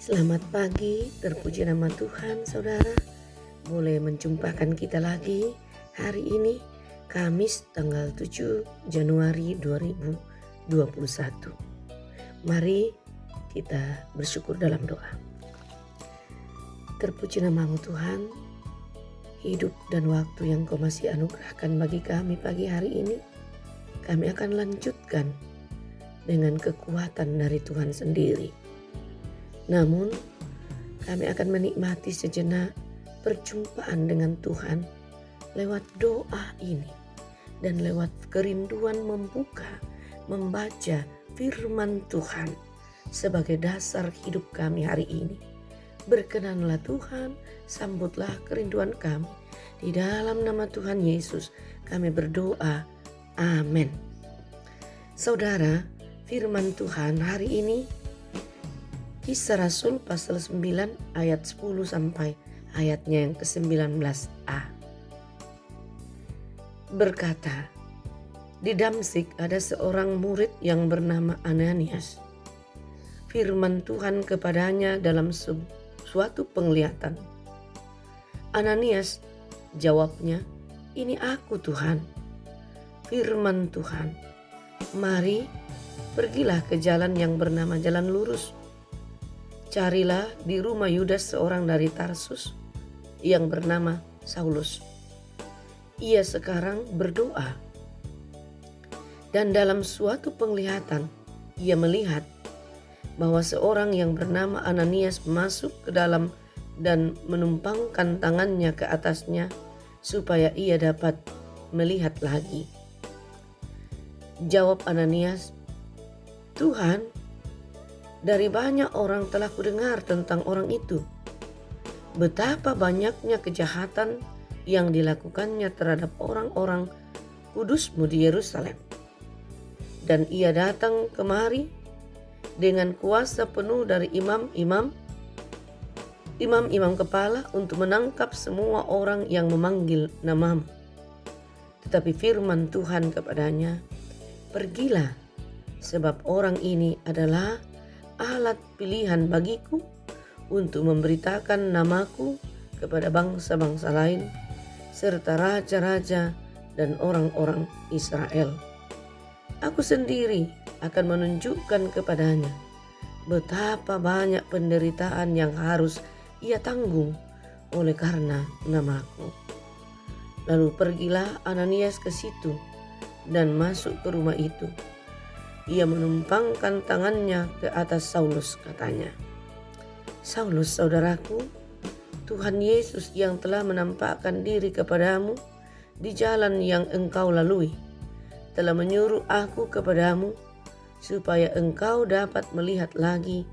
Selamat pagi, terpuji nama Tuhan saudara. Boleh menjumpakan kita lagi hari ini, Kamis tanggal 7 Januari 2021. Mari kita bersyukur dalam doa. Terpuji namamu Tuhan, hidup dan waktu yang Kau masih anugerahkan bagi kami pagi hari ini, kami akan lanjutkan dengan kekuatan dari Tuhan sendiri. Namun, kami akan menikmati sejenak perjumpaan dengan Tuhan lewat doa ini dan lewat kerinduan membaca firman Tuhan sebagai dasar hidup kami hari ini. Berkenanlah Tuhan, sambutlah kerinduan kami. Di dalam nama Tuhan Yesus kami berdoa. Amin. Saudara, firman Tuhan hari ini Kisah Rasul pasal 9 ayat 10 sampai ayatnya yang ke-19a. Berkata, di Damsyik ada seorang murid yang bernama Ananias. Firman Tuhan kepadanya dalam suatu penglihatan. Ananias, jawabnya, ini aku Tuhan. Firman Tuhan, mari pergilah ke jalan yang bernama Jalan Lurus. Carilah di rumah Yudas seorang dari Tarsus yang bernama Saulus. Ia sekarang berdoa. Dan dalam suatu penglihatan ia melihat bahwa seorang yang bernama Ananias masuk ke dalam dan menumpangkan tangannya ke atasnya supaya ia dapat melihat lagi. Jawab Ananias, Tuhan, dari banyak orang telah kudengar tentang orang itu. Betapa banyaknya kejahatan yang dilakukannya terhadap orang-orang kudus-Mu di Yerusalem. Dan ia datang kemari dengan kuasa penuh dari imam-imam kepala untuk menangkap semua orang yang memanggil nama-Mu. Tetapi firman Tuhan kepadanya, pergilah, sebab orang ini adalah alat pilihan bagiku untuk memberitakan namaku kepada bangsa-bangsa lain serta raja-raja dan orang-orang Israel. Aku sendiri akan menunjukkan kepadanya betapa banyak penderitaan yang harus ia tanggung oleh karena namaku. Lalu pergilah Ananias ke situ dan masuk ke rumah itu. Ia menumpangkan tangannya ke atas Saulus, katanya, Saulus saudaraku, Tuhan Yesus yang telah menampakkan diri kepadamu di jalan yang engkau lalui, telah menyuruh aku kepadamu supaya engkau dapat melihat lagi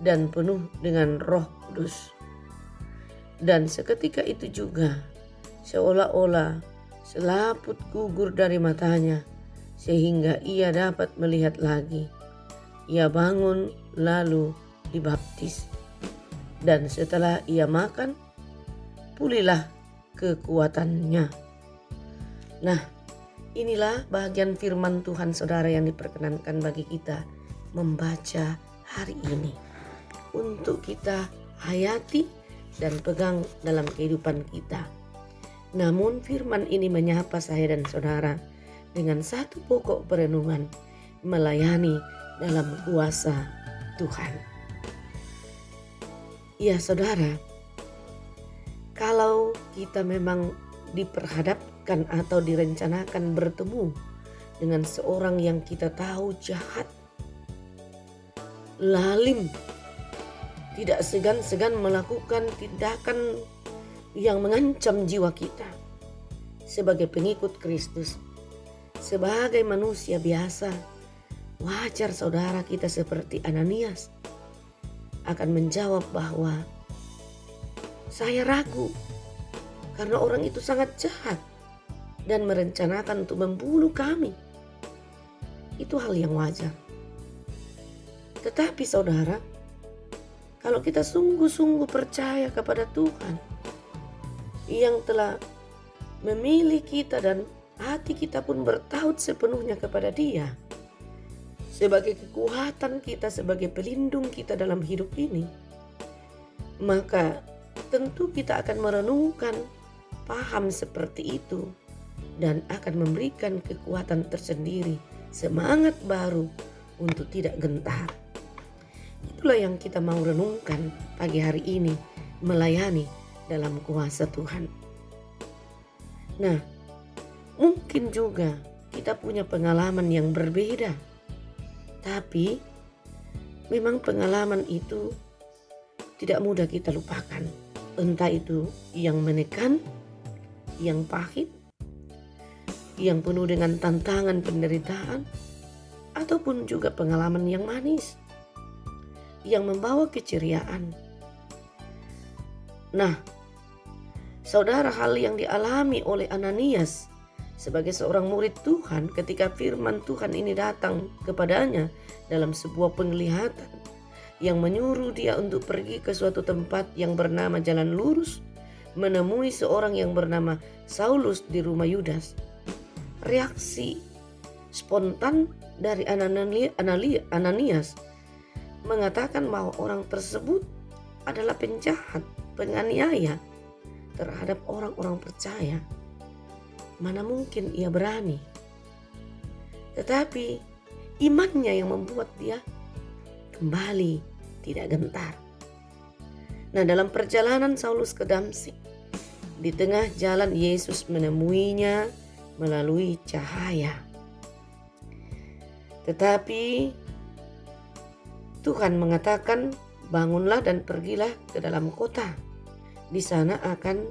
dan penuh dengan Roh Kudus. Dan seketika itu juga, seolah-olah selaput gugur dari matanya, sehingga ia dapat melihat lagi. Ia bangun lalu dibaptis. Dan setelah ia makan, pulihlah kekuatannya. Nah, inilah bagian firman Tuhan saudara yang diperkenankan bagi kita membaca hari ini. Untuk kita hayati dan pegang dalam kehidupan kita. Namun firman ini menyapa saya dan saudara dengan satu pokok perenungan, melayani dalam kuasa Tuhan. Ya saudara, kalau kita memang diperhadapkan atau direncanakan bertemu dengan seorang yang kita tahu jahat, lalim, tidak segan-segan melakukan tindakan yang mengancam jiwa kita sebagai pengikut Kristus, sebagai manusia biasa, wajar saudara kita seperti Ananias akan menjawab bahwa saya ragu karena orang itu sangat jahat dan merencanakan untuk membunuh kami. Itu hal yang wajar. Tetapi saudara, kalau kita sungguh-sungguh percaya kepada Tuhan yang telah memilih kita dan hati kita pun bertaut sepenuhnya kepada Dia sebagai kekuatan kita, sebagai pelindung kita dalam hidup ini, maka tentu kita akan merenungkan paham seperti itu dan akan memberikan kekuatan tersendiri, semangat baru untuk tidak gentar. Itulah yang kita mau renungkan pagi hari ini, melayani dalam kuasa Tuhan. Nah, mungkin juga kita punya pengalaman yang berbeda, tapi memang pengalaman itu tidak mudah kita lupakan. Entah itu yang menekan, yang pahit, yang penuh dengan tantangan penderitaan, ataupun juga pengalaman yang manis, yang membawa keceriaan. Nah, saudara, hal yang dialami oleh Ananias sebagai seorang murid Tuhan ketika firman Tuhan ini datang kepadanya dalam sebuah penglihatan yang menyuruh dia untuk pergi ke suatu tempat yang bernama Jalan Lurus, menemui seorang yang bernama Saulus di rumah Yudas. Reaksi spontan dari Ananias mengatakan bahwa orang tersebut adalah penjahat, penganiaya terhadap orang-orang percaya. Mana mungkin ia berani? Tetapi imannya yang membuat dia kembali tidak gentar. Nah, dalam perjalanan Saulus ke Damsyik, di tengah jalan Yesus menemuinya melalui cahaya. Tetapi Tuhan mengatakan, bangunlah dan pergilah ke dalam kota. Di sana akan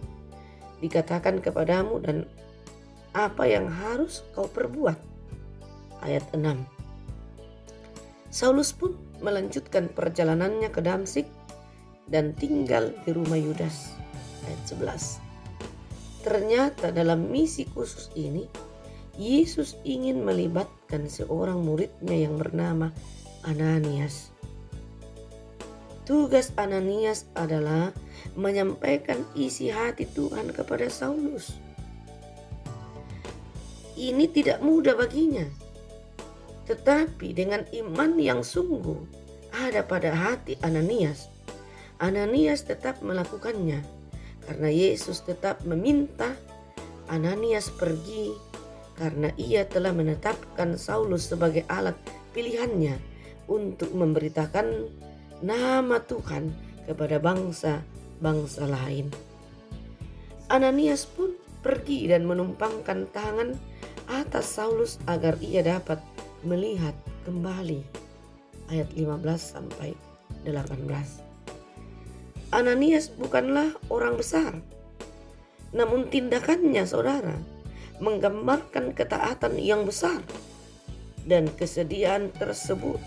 dikatakan kepadamu dan apa yang harus kau perbuat. Ayat 6. Saulus pun melanjutkan perjalanannya ke Damsyik dan tinggal di rumah Yudas. Ayat 11. Ternyata dalam misi khusus ini, Yesus ingin melibatkan seorang muridnya yang bernama Ananias. Tugas Ananias adalah menyampaikan isi hati Tuhan kepada Saulus. Ini tidak mudah baginya, tetapi dengan iman yang sungguh ada pada hati Ananias, Ananias tetap melakukannya karena Yesus tetap meminta Ananias pergi karena ia telah menetapkan Saulus sebagai alat pilihannya untuk memberitakan nama Tuhan kepada bangsa-bangsa lain. Ananias pun pergi dan menumpangkan tangan atas Saulus agar ia dapat melihat kembali. Ayat 15 sampai 18. Ananias bukanlah orang besar, namun tindakannya, saudara, menggambarkan ketaatan yang besar, dan kesediaan tersebut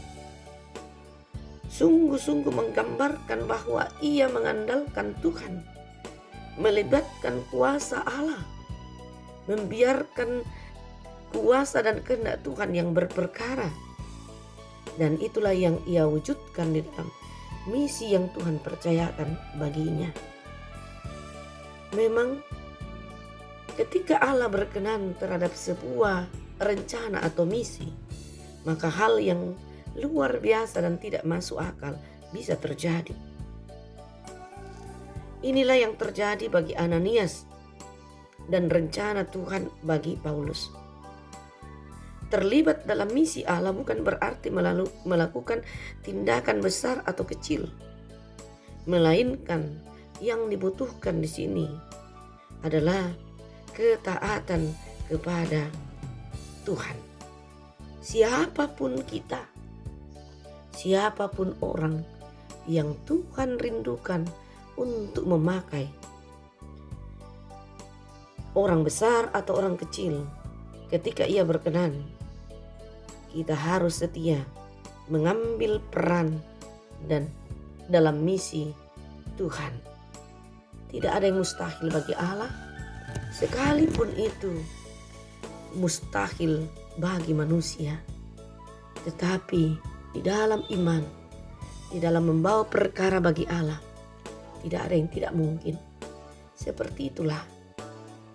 sungguh-sungguh menggambarkan bahwa ia mengandalkan Tuhan, melibatkan kuasa Allah, membiarkan kuasa dan kehendak Tuhan yang berperkara. Dan itulah yang ia wujudkan di dalam misi yang Tuhan percayakan baginya. Memang ketika Allah berkenan terhadap sebuah rencana atau misi, maka hal yang luar biasa dan tidak masuk akal bisa terjadi. Inilah yang terjadi bagi Ananias dan rencana Tuhan bagi Paulus. Terlibat dalam misi Allah bukan berarti melakukan tindakan besar atau kecil, melainkan yang dibutuhkan di sini adalah ketaatan kepada Tuhan. Siapapun kita, siapapun orang yang Tuhan rindukan untuk memakai, orang besar atau orang kecil, ketika ia berkenan, kita harus setia mengambil peran dan dalam misi Tuhan. Tidak ada yang mustahil bagi Allah, sekalipun itu mustahil bagi manusia. Tetapi di dalam iman, di dalam membawa perkara bagi Allah, tidak ada yang tidak mungkin. Seperti itulah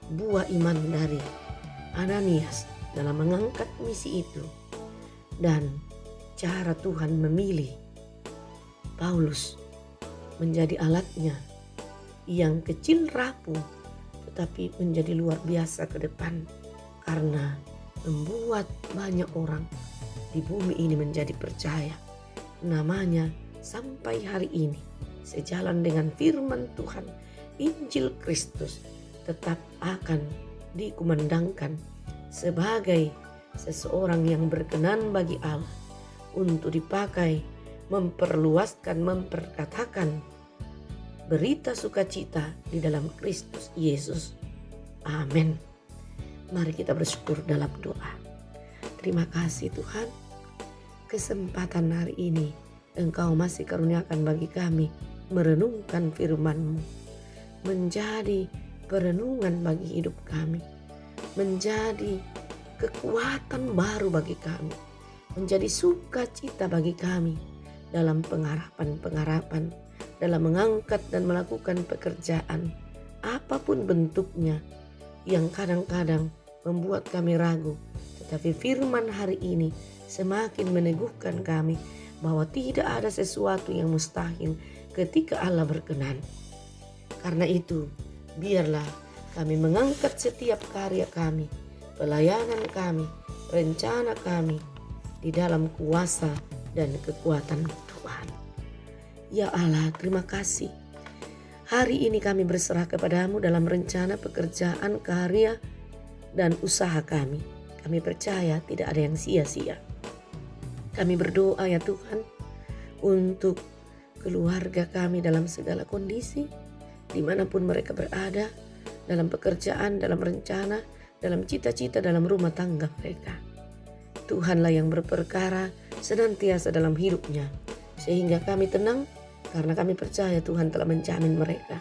buah iman dari Ananias dalam mengangkat misi itu, dan cara Tuhan memilih Paulus menjadi alatnya yang kecil rapuh tetapi menjadi luar biasa ke depan, karena membuat banyak orang di bumi ini menjadi percaya namanya sampai hari ini. Sejalan dengan firman Tuhan, Injil Kristus tetap akan dikumandangkan sebagai seseorang yang berkenan bagi Allah untuk dipakai memperluaskan, memperkatakan berita sukacita di dalam Kristus Yesus. Amin. Mari kita bersyukur dalam doa. Terima kasih Tuhan, kesempatan hari ini Engkau masih karuniakan bagi kami merenungkan firman-Mu, menjadi perenungan bagi hidup kami, menjadi kekuatan baru bagi kami, menjadi sukacita bagi kami dalam pengharapan-pengharapan, dalam mengangkat dan melakukan pekerjaan apapun bentuknya yang kadang-kadang membuat kami ragu. Tetapi firman hari ini semakin meneguhkan kami bahwa tidak ada sesuatu yang mustahil ketika Allah berkenan. Karena itu, biarlah kami mengangkat setiap karya kami, pelayanan kami, rencana kami di dalam kuasa dan kekuatan Tuhan. Ya Allah, terima kasih. Hari ini kami berserah kepadamu dalam rencana pekerjaan, karya, dan usaha kami. Kami percaya tidak ada yang sia-sia. Kami berdoa ya Tuhan untuk keluarga kami dalam segala kondisi, dimanapun mereka berada, dalam pekerjaan, dalam rencana, dalam cita-cita, dalam rumah tangga mereka. Tuhanlah yang berperkara senantiasa dalam hidupnya, sehingga kami tenang karena kami percaya Tuhan telah menjamin mereka.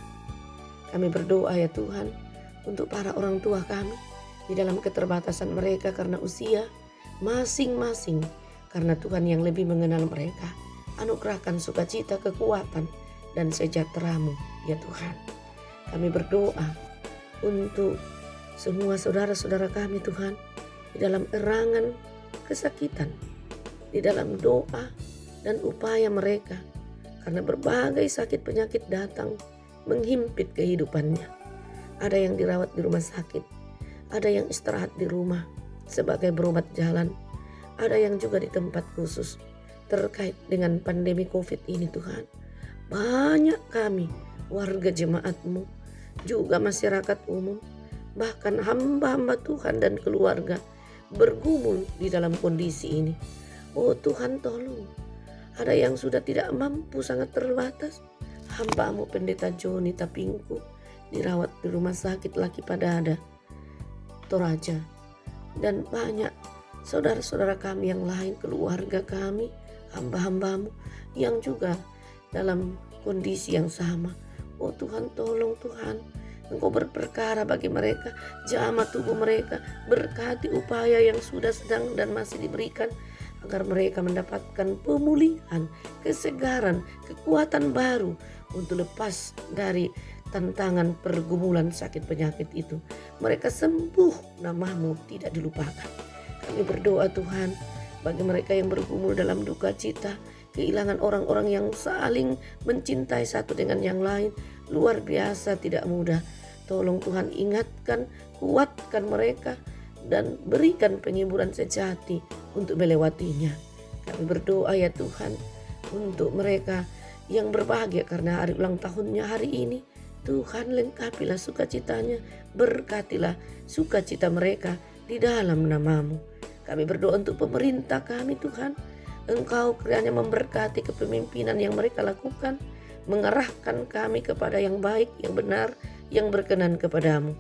Kami berdoa ya Tuhan untuk para orang tua kami di dalam keterbatasan mereka karena usia masing-masing, karena Tuhan yang lebih mengenal mereka. Anugerahkan sukacita, kekuatan, dan sejahtera-Mu ya Tuhan. Kami berdoa untuk semua saudara-saudara kami Tuhan, di dalam erangan kesakitan, di dalam doa dan upaya mereka, karena berbagai sakit penyakit datang menghimpit kehidupannya. Ada yang dirawat di rumah sakit, ada yang istirahat di rumah sebagai berobat jalan, ada yang juga di tempat khusus terkait dengan pandemi COVID ini Tuhan. Banyak kami, warga jemaat-Mu, juga masyarakat umum, bahkan hamba-hamba Tuhan dan keluarga bergumul di dalam kondisi ini. Oh Tuhan, tolong. Ada yang sudah tidak mampu, sangat terbatas. Hamba-Mu Pendeta Joni Tapingku dirawat di rumah sakit Laki Padada, Toraja, dan banyak saudara-saudara kami yang lain, keluarga kami, hamba-hamba-Mu yang juga dalam kondisi yang sama. Oh Tuhan, tolong Tuhan, Engkau berperkara bagi mereka, jamah tubuh mereka, berkati upaya yang sudah, sedang, dan masih diberikan, agar mereka mendapatkan pemulihan, kesegaran, kekuatan baru untuk lepas dari tantangan pergumulan sakit penyakit itu. Mereka sembuh, nama-Mu tidak dilupakan. Kami berdoa Tuhan bagi mereka yang bergumul dalam duka cita, kehilangan orang-orang yang saling mencintai satu dengan yang lain, luar biasa tidak mudah. Tolong Tuhan, ingatkan, kuatkan mereka, dan berikan penghiburan sejati untuk melewatinya. Kami berdoa ya Tuhan untuk mereka yang berbahagia karena hari ulang tahunnya hari ini. Tuhan, lengkapilah sukacitanya, berkatilah sukacita mereka di dalam nama-Mu. Kami berdoa untuk pemerintah kami Tuhan. Engkau kiranya memberkati kepemimpinan yang mereka lakukan, mengarahkan kami kepada yang baik, yang benar, yang berkenan kepadamu.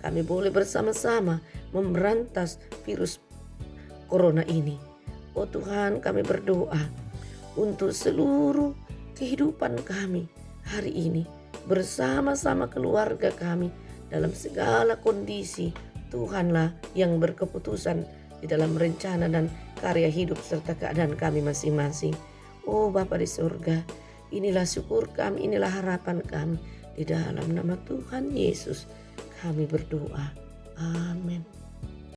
Kami boleh bersama-sama memberantas virus corona ini. Oh Tuhan, kami berdoa untuk seluruh kehidupan kami hari ini, bersama-sama keluarga kami dalam segala kondisi. Tuhanlah yang berkeputusan di dalam rencana dan karya hidup serta keadaan kami masing-masing. Oh Bapa di surga, inilah syukur kami, inilah harapan kami. Di dalam nama Tuhan Yesus kami berdoa. Amin.